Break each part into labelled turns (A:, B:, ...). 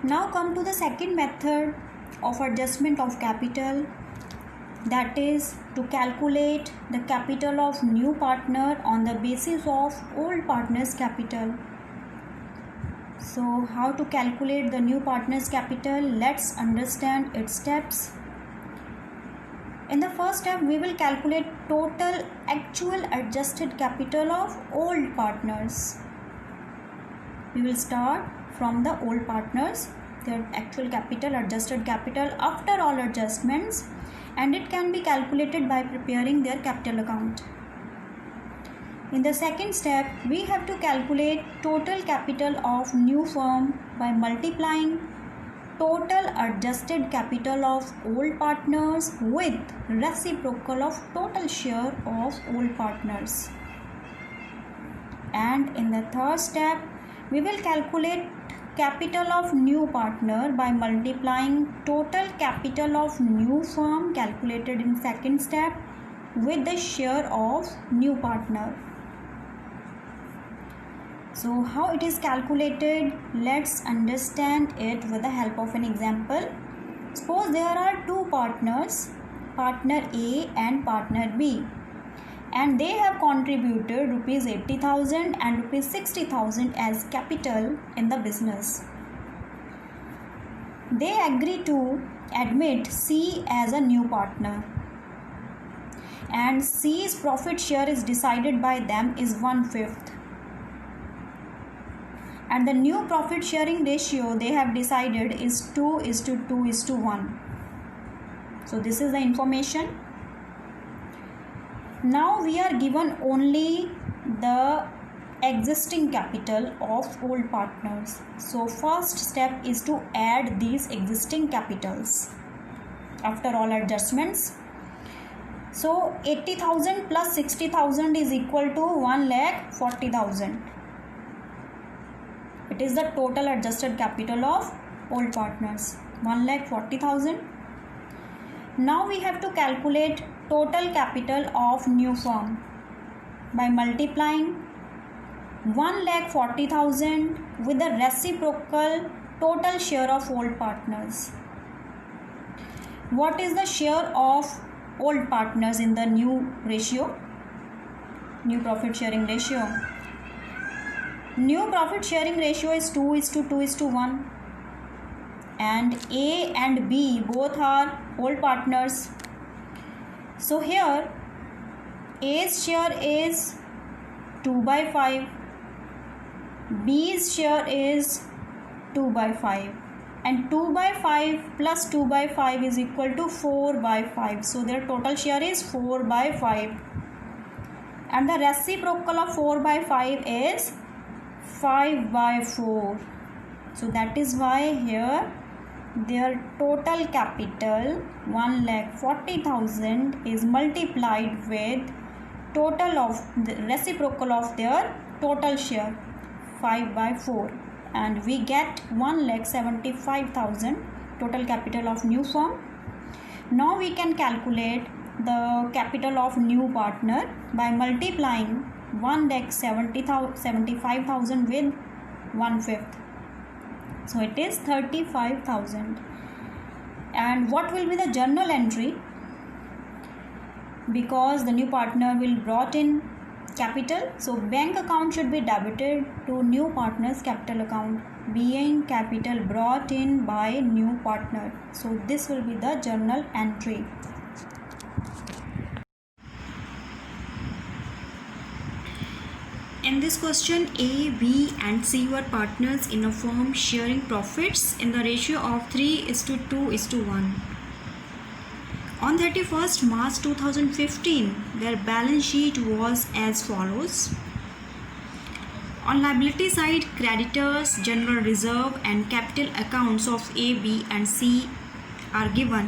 A: Now come to the second method of adjustment of capital, that is to calculate the capital of new partner on the basis of old partner's capital. So how to calculate the new partner's capital? Let's understand its steps. In the first step, we will calculate total actual adjusted capital of old partners. We will start from the old partners, their actual capital, adjusted capital after all adjustments, and it can be calculated by preparing their capital account. In the second step, we have to calculate total capital of new firm by multiplying total adjusted capital of old partners with reciprocal of total share of old partners. And in the third step, we will calculate capital of new partner by multiplying total capital of new firm calculated in second step with the share of new partner. So how it is calculated? Let's understand it with the help of an example. Suppose there are two partners, partner A and partner B, and they have contributed rupees 80,000 and rupees 60,000 as capital in the business. They agree to admit C as a new partner, and C's profit share is decided by them is 1/5. And the new profit sharing ratio they have decided is 2:2:1. So this is the information. Now we are given only the existing capital of old partners. So first step is to add these existing capitals after all adjustments. So 80,000 plus 60,000 is equal to 1,40,000. It is the total adjusted capital of old partners, 1,40,000. Now we have to calculate total capital of new firm by multiplying 1,40,000 with the reciprocal total share of old partners. What is the share of old partners in the new ratio? New profit sharing ratio. New profit sharing ratio is 2:2:1, and A and B both are old partners. So here A's share is 2/5, B's share is 2/5, and 2/5 plus 2/5 is equal to 4/5. So their total share is 4/5, and the reciprocal of 4/5 is 5/4. So that is why here their total capital 1,40,000 is multiplied with total of the reciprocal of their total share 5/4, and we get 1,75,000 total capital of new firm. Now we can calculate the capital of new partner by multiplying 1,75,000 with 1/5. So it is 35,000. And what will be the journal entry? Because the new partner will brought in capital, so bank account should be debited to new partner's capital account, being capital brought in by new partner. So this will be the journal entry. In this question, A, B and C were partners in a firm sharing profits in the ratio of 3:2:1. On 31st March 2015, their balance sheet was as follows. On liability side, creditors, general reserve and capital accounts of A, B and C are given.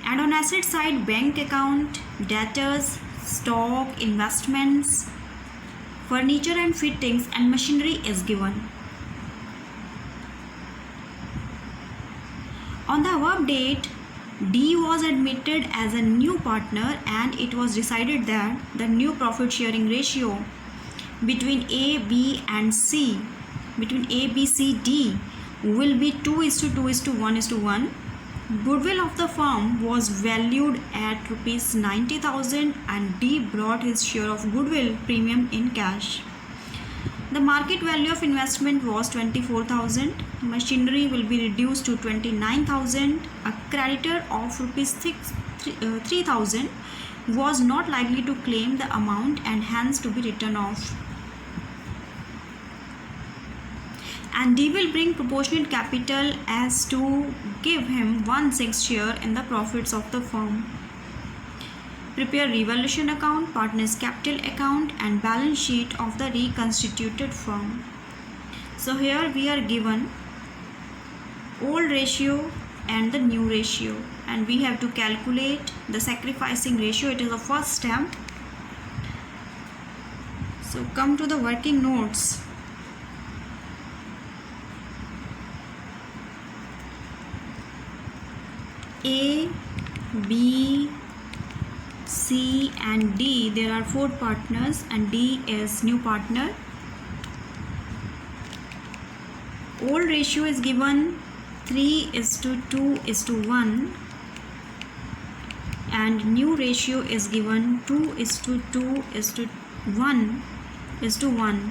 A: And on asset side, bank account, debtors, stock, investments, furniture and fittings and machinery is given. On the above date, D was admitted as a new partner, and it was decided that the new profit sharing ratio between A, B and C, between A, B, C, D will be 2:1:1. Goodwill of the firm was valued at rupees 90,000 and D brought his share of goodwill premium in cash. The market value of investment was 24,000. Machinery will be reduced to 29,000. A creditor of rupees 3,000 was not likely to claim the amount and hence to be written off. And D will bring proportionate capital as to give him 1/6 share in the profits of the firm. Prepare revaluation account, partners capital account and balance sheet of the reconstituted firm. So here we are given old ratio and the new ratio, and we have to calculate the sacrificing ratio. It is the first step. So come to the working notes. A, B, C and D, there are 4 partners and D is new partner. Old ratio is given 3:2:1 and new ratio is given 2:2:1:1.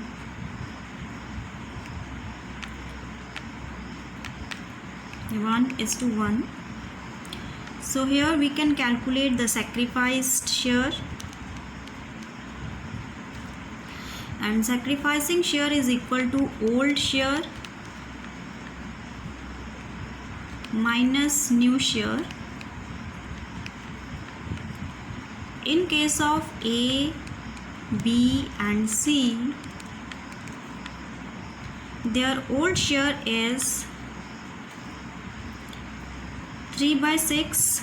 A: 1:1. So here we can calculate the sacrificed share, and sacrificing share is equal to old share minus new share. In case of A, B and C, their old share is 3/6,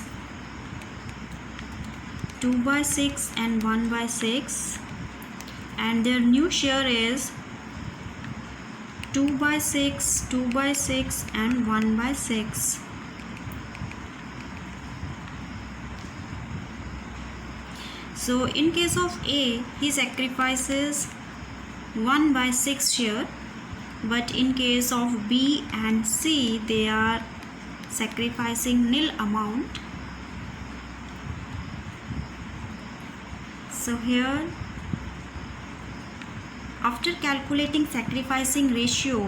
A: 2/6 and 1/6, and their new share is 2/6, 2/6 and 1/6. So in case of A, he sacrifices 1/6 share, but in case of B and C, they are sacrificing nil amount. So here, after calculating sacrificing ratio,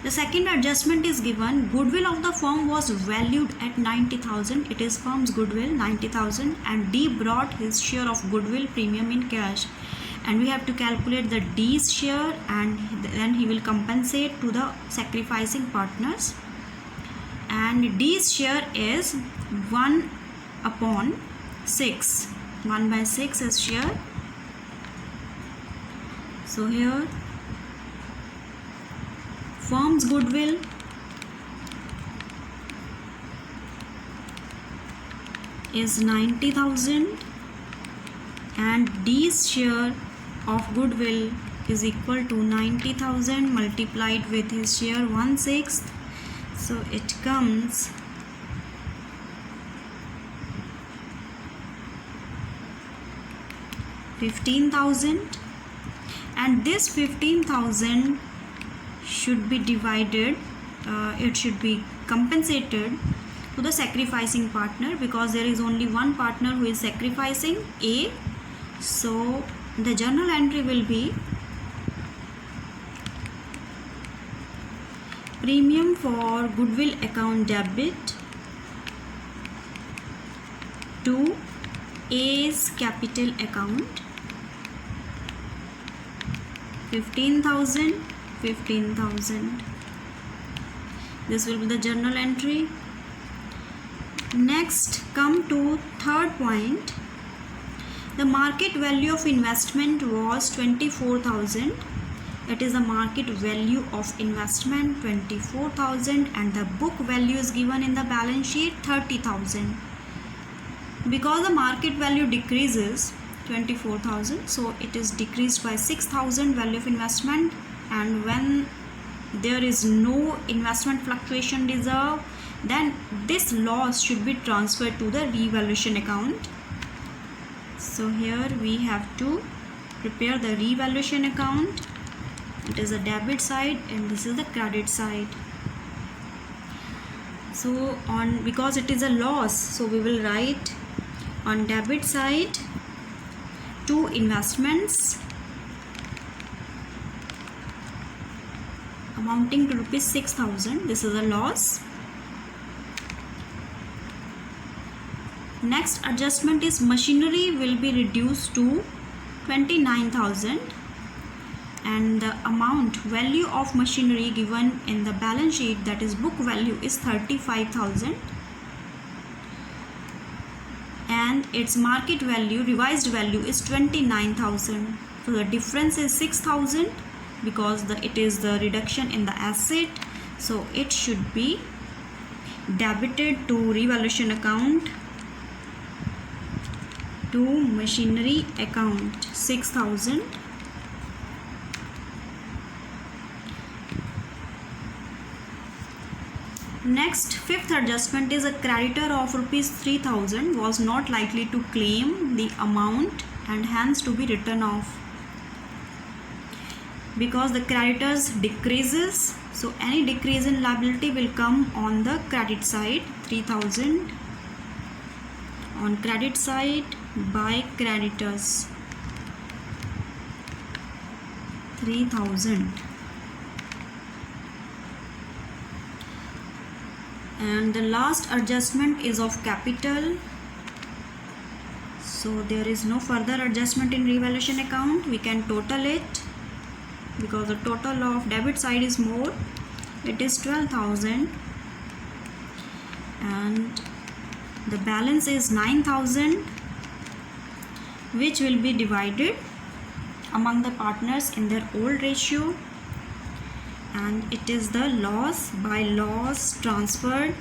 A: the second adjustment is given. Goodwill of the firm was valued at 90,000. It is firm's goodwill 90,000 and D brought his share of goodwill premium in cash. And we have to calculate the D's share, and then he will compensate to the sacrificing partners. And D's share is 1/6. 1/6 is share. So here firm's goodwill is 90,000 and D's share of goodwill is equal to 90,000 multiplied with his share 1/6. So it comes 15,000, and this 15,000 should be divided, it should be compensated to the sacrificing partner, because there is only one partner who is sacrificing, A. So the journal entry will be premium for goodwill account debit to A's capital account, 15,000, 15,000. This will be the journal entry. Next, come to third point. The market value of investment was 24,000. It is the market value of investment 24,000 and the book value is given in the balance sheet 30,000. Because the market value decreases 24,000, so it is decreased by 6,000 value of investment, and when there is no investment fluctuation reserve, then this loss should be transferred to the revaluation account. So here we have to prepare the revaluation account. It it is a debit side and this is the credit side. So because it is a loss, so we will write on debit side 2 investments amounting to rupees 6,000. This is a loss. Next adjustment is machinery will be reduced to 29,000 and the value of machinery given in the balance sheet, that is book value, is 35,000 and its market value, revised value, is 29,000. So the difference is 6,000 because it is the reduction in the asset, so it should be debited to revaluation account, to machinery account, 6,000. Next, fifth adjustment is a creditor of rupees 3,000 was not likely to claim the amount and hence to be written off because the creditors decreases. So any decrease in liability will come on the credit side, 3,000 on credit side by creditors, 3,000. And the last adjustment is of capital. So there is no further adjustment in revaluation account. We can total it because the total of debit side is more. It is 12,000 and the balance is 9,000, which will be divided among the partners in their old ratio, and it is the loss by loss transferred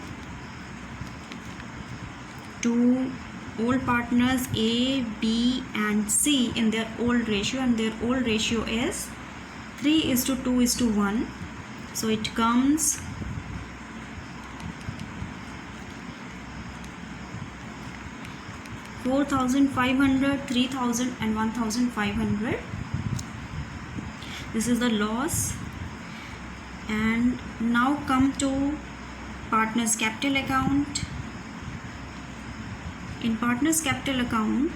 A: to old partners A, B and C in their old ratio, and their old ratio is 3:2:1. So it comes 4,500, 3,000 and 1,500. This is the loss. And now come to partners capital account. In partners capital account,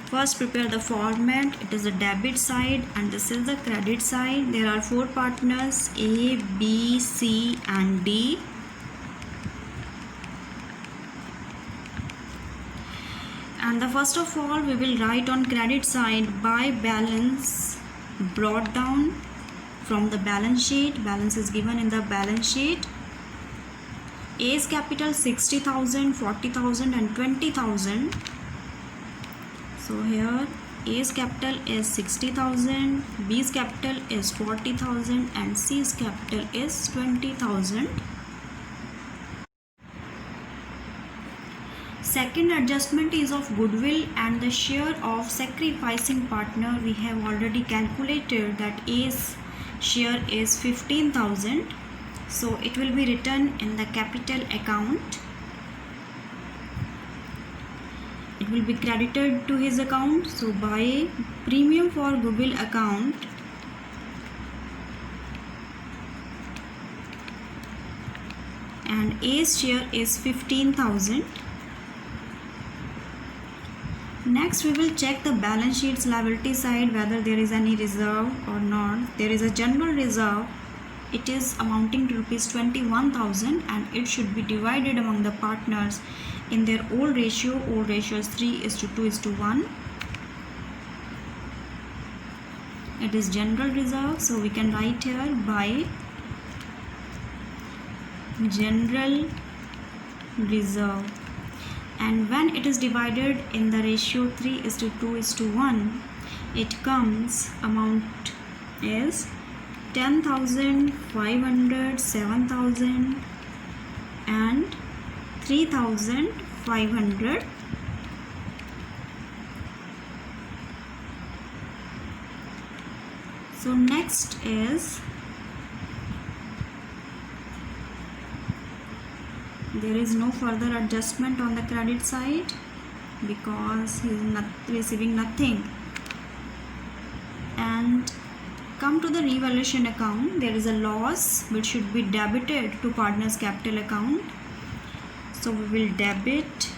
A: first prepare the format. It is the debit side and this is the credit side. There are 4 partners A, B, C and D. And the first of all we will write on credit side by balance brought down from the balance sheet. Balance is given in the balance sheet. A's capital 60,000, 40,000 and 20,000. So here A's capital is 60,000, B's capital is 40,000 and C's capital is 20,000. Second adjustment is of goodwill and the share of sacrificing partner. We have already calculated that A's share is 15,000. So it will be written in the capital account. It will be credited to his account. So by premium for goodwill account, and A's share is 15,000. Next we will check the balance sheet's liability side whether there is any reserve or not. There is a general reserve. It is amounting to rupees 21,000 and it should be divided among the partners in their old ratio. Old ratio is 3:2:1. It is general reserve, so we can write here by general reserve. And when it is divided in the ratio 3:2:1, it comes amount is 10,000, 500, 7,000 and 3,500. So next is there is no further adjustment on the credit side because he is not receiving nothing. And come to the revaluation account, there is a loss which should be debited to partners capital account. So we will debit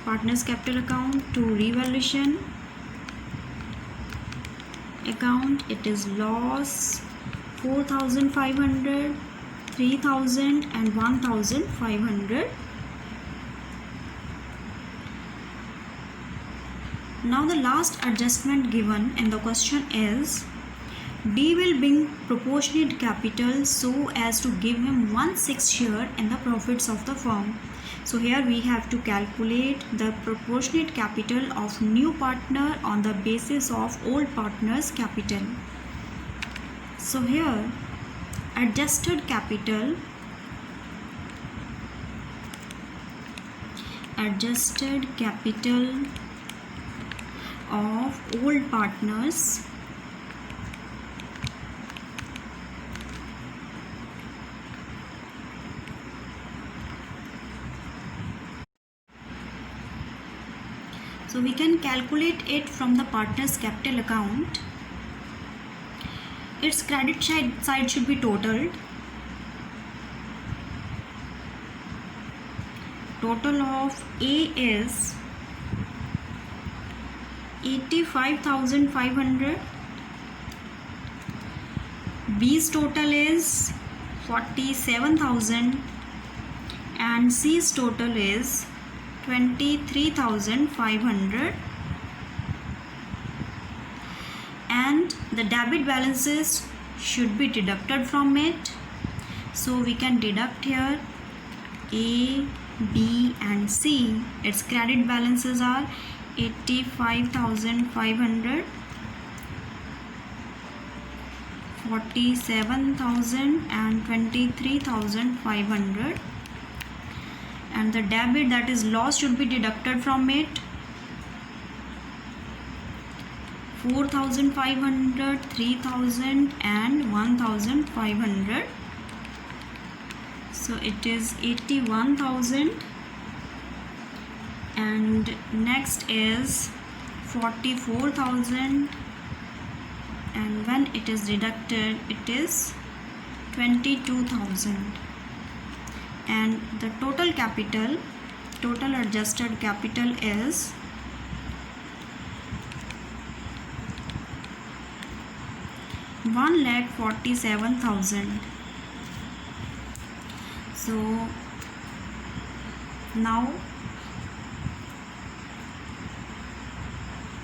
A: partners capital account to revaluation account. It is loss 4,500, 3,000 and 1,500. Now the last adjustment given in the question is D will bring proportionate capital so as to give him 1/6 share in the profits of the firm. So here we have to calculate the proportionate capital of new partner on the basis of old partner's capital. So here adjusted capital of old partners so we can calculate it from the partner's capital account. Its credit side should be totaled. Total of A is 85,500. B's total is 47,000 and C's total is 23,500, and the debit balances should be deducted from it. So we can deduct here A, B and C. Its credit balances are 85,500, 47,000 and 23,500, and the debit, that is loss, should be deducted from it. 4,500, 3,000 and 1,500. So it is 81,000, and next is 44,000, and when it is deducted it is 22,000, and the total adjusted capital is 1,47,000. So now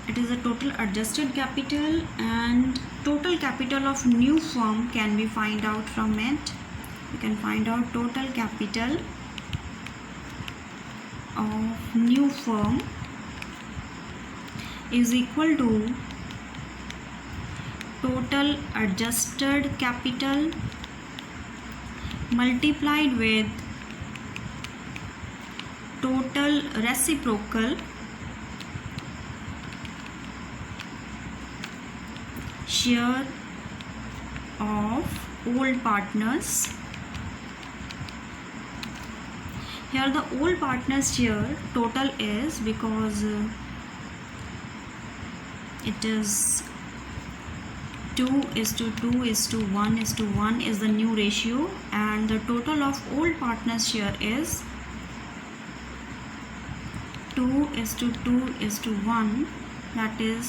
A: it is a total adjusted capital, and total capital of new firm can be find out from it. You can find out total capital of new firm is equal to total adjusted capital multiplied with total reciprocal share of old partners. Here the old partners share total is, because it is 2:2:1:1 is the new ratio, and the total of old partners share is 2:2:1, that is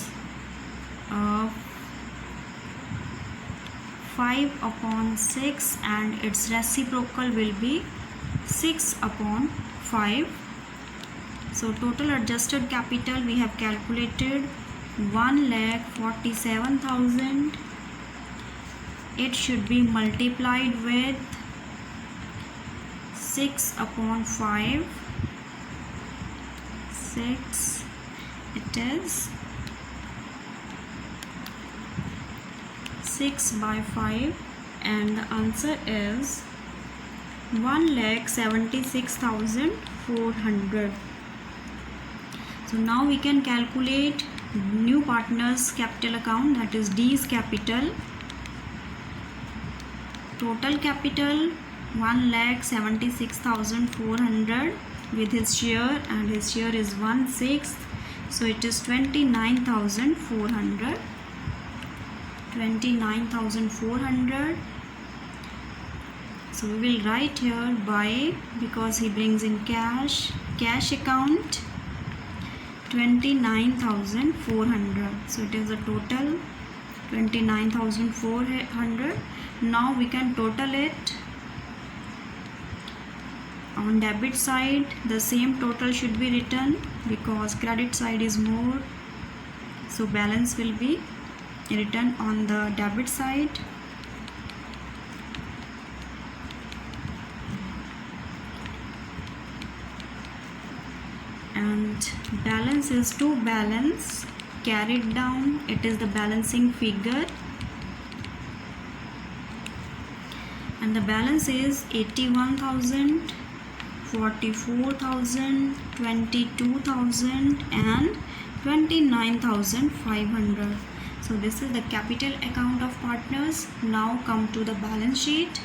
A: 5/6, and its reciprocal will be 6/5. So total adjusted capital we have calculated 1,47,000. It should be multiplied with 6/5. 6, it is 6/5, and the answer is 1,76,400. So now we can calculate new partners capital account, that is D's capital. Total capital 1,76,400 with his share, and his share is 1/6, so it is 29,400. 29,400. So we will write here by, because he brings in cash account 29,400. So it is a total 29,400. Now we can total it. On debit side the same total should be written because credit side is more, so balance will be written on the debit side. And balance is to balance carried down, it is the balancing figure, and the balance is 81,000, 44,000, 22,000 and 29,500. So this is the capital account of partners. Now come to the balance sheet.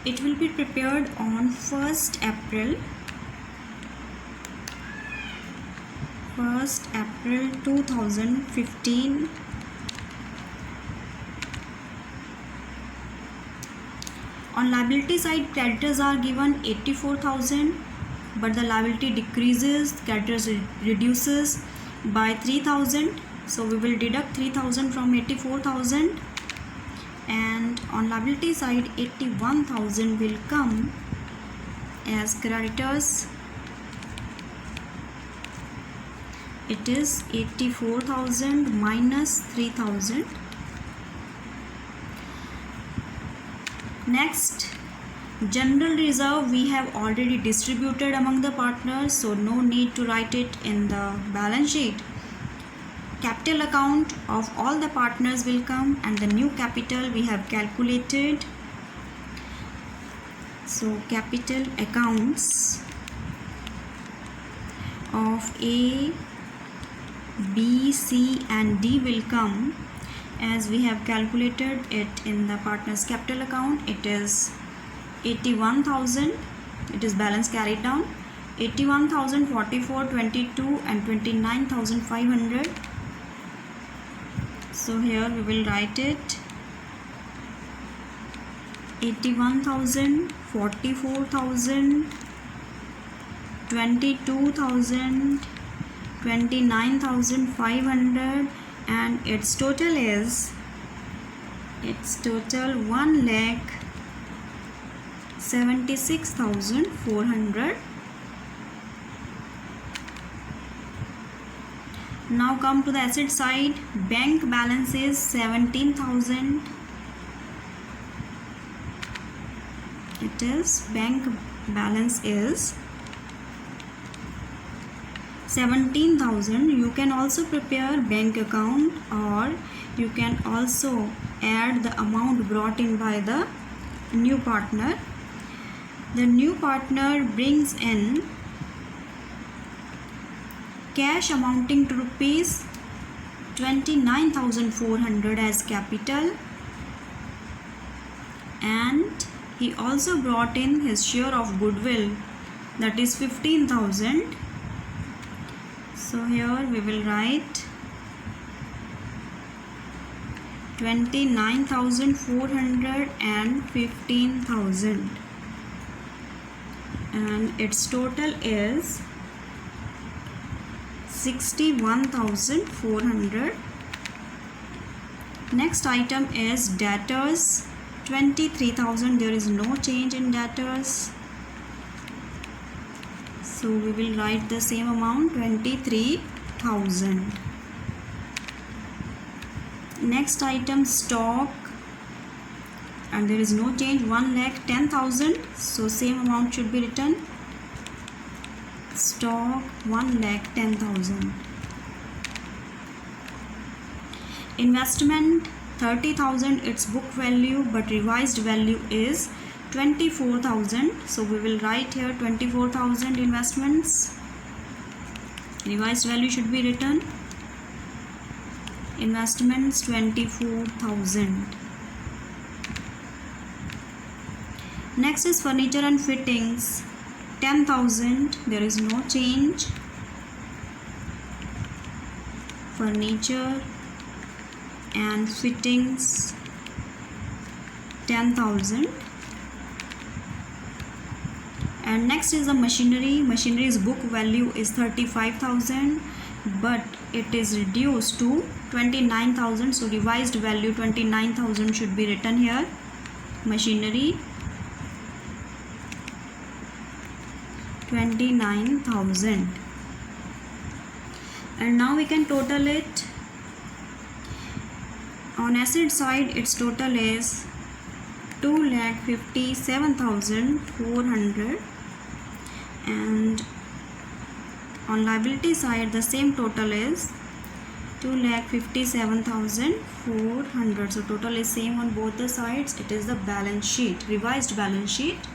A: It will be prepared on 1st April 2015. On liability side, creditors are given 84,000, but the liability decreases, creditors reduces by 3,000. So we will deduct 3,000 from 84,000, and on liability side 81,000 will come as creditors. It is 84,000 minus 3,000. Next, general reserve we have already distributed among the partners, so no need to write it in the balance sheet. Capital account of all the partners will come, and the new capital we have calculated. So capital accounts of A, B, C and D will come as we have calculated it in the partners capital account. It is 81,000, it is balance carried down, 81,000, 44, 22 and 29,500. So here we will write it 81,000, 44,000, 22,000, 29,500, and its total is 1,76,400. Now come to the asset side. Bank balance is 17,000. It is bank balance is 17,000. You can also prepare bank account, or you can also add the amount brought in by the new partner. The new partner brings in cash amounting to rupees 29,400 as capital, and he also brought in his share of goodwill, that is 15,000. So here we will write 29,400 and 15,000, and its total is 61,400. Next item is debtors, 23,000. There is no change in debtors, so we will write the same amount, 23,000. Next item, stock, and there is no change, 1,10,000. So same amount should be written, stock 1,10,000. Investment 30,000, its book value, but revised value is 24,000. So we will write here 24,000 investments. Revised value should be written, investments 24,000. Next is furniture and fittings, 10,000. There is no change. furniture and fittings 10,000. And next is the machinery. Machinery's book value is 35,000, but it is reduced to 29,000. So revised value 29,000 should be written here. Machinery 29,000. And now we can total it. On asset side, its total is 2,57,400, and on liability side the same total is 2,57,400. So total is same on both the sides. It is the balance sheet, revised balance sheet.